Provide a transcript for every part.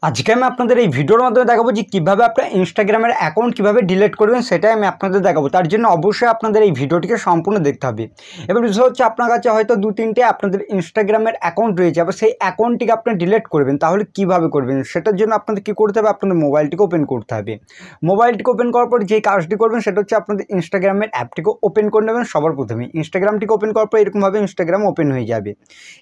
আজকে আমি আপনাদের এই ভিডিওর মাধ্যমে দেখাবো যে কীভাবে আপনার ইনস্টাগ্রামের অ্যাকাউন্ট কীভাবে ডিলিট করবেন সেটাই আমি আপনাদের দেখাবো। তার জন্য অবশ্যই আপনাদের এই ভিডিওটিকে সম্পূর্ণ দেখতে হবে। এবার বিষয় হচ্ছে আপনার কাছে হয়তো দু তিনটে আপনাদের ইনস্টাগ্রামের অ্যাকাউন্ট রয়েছে, আবার সেই অ্যাকাউন্টটিকে আপনি ডিলিট করবেন, তাহলে কীভাবে করবেন সেটার জন্য আপনাদের কী করতে হবে, আপনাদের মোবাইলটিকে ওপেন করতে হবে। মোবাইলটিকে ওপেন করার পর যেই কাজটি করবেন সেটা হচ্ছে আপনাদের ইনস্টাগ্রামের অ্যাপটিকে ওপেন করে নেবেন। সবার প্রথমে ইনস্টাগ্রামটিকে ওপেন করার পর এরকমভাবে ইনস্টাগ্রাম ওপেন হয়ে যাবে।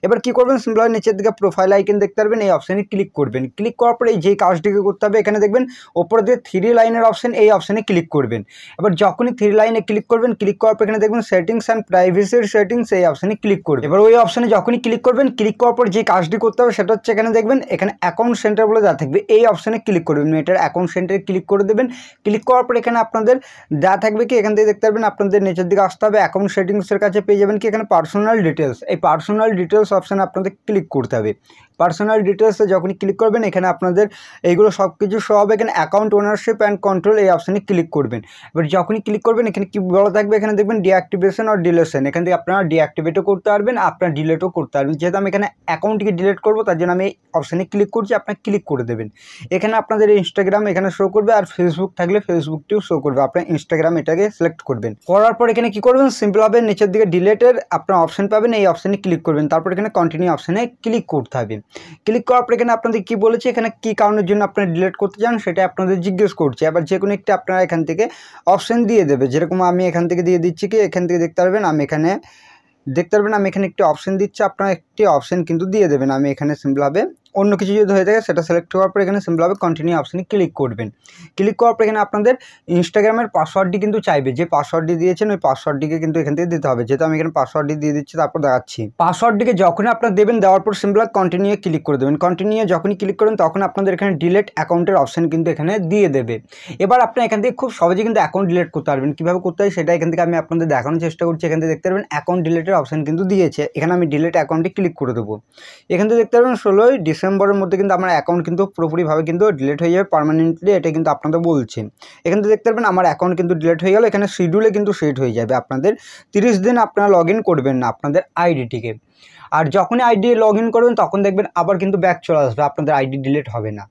এবার কী করবেন, সিম্পল নিচের দিকে প্রোফাইল আইকন দেখতে পারবেন, এই অপশানে ক্লিক করবেন। ক্লিক করার পরে যেই কাজটি করতে হবে, এখানে দেখবেন ওপরে দিয়ে থ্রি লাইনের অপশন, এই অপশানে ক্লিক করবেন। এবার যখনই থ্রি লাইনে ক্লিক করবেন, ক্লিক করার পর এখানে দেখবেন সেটিংস অ্যান্ড প্রাইভেসির সেটিংস, এই অপশানে ক্লিক করবেন। এবার ওই অপশানে যখনই ক্লিক করবেন, ক্লিক করার পর যে কাজটি করতে হবে সেটা হচ্ছে এখানে দেখবেন এখানে অ্যাকাউন্ট সেন্টার বলে দেওয়া থাকবে, এই অপশানে ক্লিক করবেন। এটার অ্যাকাউন্ট সেন্টারে ক্লিক করে দেবেন। ক্লিক করার পর এখানে আপনাদের দেওয়া থাকবে কি, এখান থেকে দেখতে পারবেন আপনাদের নিচের দিকে আসতে হবে, অ্যাকাউন্ট সেটিংসের কাছে পেয়ে যাবেন কি এখানে পার্সোনাল ডিটেলস, এই পার্সোনাল ডিটেলস অপশানে আপনাদের ক্লিক করতে হবে। পার্সোনাল ডিটেলসে যখনই ক্লিক করবেন এখানে আপনাদের এইগুলো সব কিছু সহ হবে। এখানে অ্যাকাউন্ট ওনারশিপ অ্যান্ড কন্ট্রোল, এই অপশানে ক্লিক করবেন। এবার যখনই ক্লিক করবেন এখানে কি বলা থাকবে, এখানে দেখবেন ডিঅ্যাক্টিভেশন আর ডিলেশন, এখান থেকে আপনারা ডিঅ্যাক্টিভেটও করতে পারবেন, আপনারা ডিলেটও করতে পারবেন। যেহেতু আমি এখানে অ্যাকাউন্টটিকে ডিলিট করবো তার জন্য আমি এই অপশানে ক্লিক করছি, আপনারা ক্লিক করে দেবেন। এখানে আপনাদের ইনস্টাগ্রাম এখানে শো করবে, আর ফেসবুক থাকলে ফেসবুকটিও শো করবে। আপনার ইনস্টাগ্রাম এটাকে সিলেক্ট করবেন। করার পর এখানে কি করবেন, সিম্পলভাবে নিচের দিকে ডিলেটের আপনার অপশান পাবেন, এই অপশানে ক্লিক করবেন। তারপর এখানে কন্টিনিউ অপশানে ক্লিক করতে হবে। ক্লিক করার পর এখানে আপনাদের কি বলেছে, এখানে কি কারণের জন্য আপনারা ডিলিট করতে চান সেটা আপনাদের জিজ্ঞেস করছে। এবার যে কোনো একটা আপনারা এখান থেকে অপশান দিয়ে দেবে, যেরকম আমি এখান থেকে দিয়ে দিচ্ছি কি, এখান থেকে দেখতে পারবেন আমি এখানে একটি অপশান দিচ্ছি, আপনারা একটি অপশান কিন্তু দিয়ে দেবেন। আমি এখানে সিম্পলভাবে অন্য কিছু যদি হয়ে থাকে সেটা সিলেক্ট করার পর এখানে সিম্পলভাবে কন্টিনিউ অপশানে ক্লিক করবেন। ক্লিক করার পর এখানে আপনাদের ইনস্টাগ্রামের পাসওয়ার্ডটি কিন্তু চাইবে, যে পাসওয়ার্ডটি দিয়েছেন ওই পাসওয়ার্ডটিকে কিন্তু এখান থেকে দিতে হবে। যেহেতু আমি এখানে পাসওয়ার্ডটি দিয়ে দিচ্ছি, তারপর দেখাচ্ছি। পাসওয়ার্ডটিকে যখনই আপনারা দেবেন, দেওয়ার পর সিম্পল কন্টিনিউ ক্লিক করে দেবেন। কন্টিনিউ যখনই ক্লিক করেন তখন আপনাদের এখানে ডিলিট অ্যাকাউন্টের অপশান কিন্তু এখানে দিয়ে দেবে। এবার আপনারা এখান থেকে খুব সহজে কিন্তু অ্যাকাউন্ট ডিলিট করতে পারবেন। কীভাবে করতে হয় সেটা এখান থেকে আমি আপনাদের দেখানোর চেষ্টা করছি। এখান থেকে দেখতে পারবেন অ্যাকাউন্ট ডিলিটের অপশান কিন্তু দিয়েছে, এখানে আমি ডিলিট অ্যাকাউন্টে ক্লিক করে দেবো। এখান থেকে দেখতে পারবেন 16ই ডিসেম্বরের মধ্যে কিন্তু আমার অ্যাকাউন্ট কিন্তু পুরোপুরিভাবে কিন্তু ডিলিট হয়ে যাবে পার্মানেন্টলি, এটা কিন্তু আপনাদের বলছে। এখান থেকে দেখতে পারবেন আমার অ্যাকাউন্ট কিন্তু ডিলিট হয়ে গেল। এখানে শিডিউলে কিন্তু সেট হয়ে যাবে, আপনাদের 30 দিন আপনারা লগ ইন করবেন না আপনাদের আইডিটিকে। আর যখনই আইডি লগ ইন করবেন তখন দেখবেন আবার কিন্তু ব্যাক চলে আসবে, আপনাদের আইডি ডিলিট হবে না।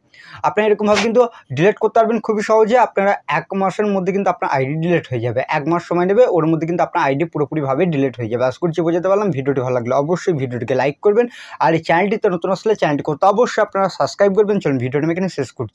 আপনারা এরকমভাবে কিন্তু ডিলিট করতে পারবেন খুবই সহজে। আপনারা 1 মাসের মধ্যে কিন্তু আপনার আইডি ডিলিট হয়ে যাবে। 1 মাস সময় নেবে, ওর মধ্যে কিন্তু আপনার আইডি পুরোপুরিভাবে ডিলিট হয়ে যাবে। আশা করছি বোঝাতে পারলাম। ভিডিওটি ভালো লাগলে অবশ্যই ভিডিওটিকে লাইক করবেন, আর এই চ্যানেলটিতে নতুন আসলে চ্যানেলটি করতে অবশ্যই আপনারা সাবস্ক্রাইব করবেন। চলুন ভিডিওটি আমি এখানে শেষ করছি।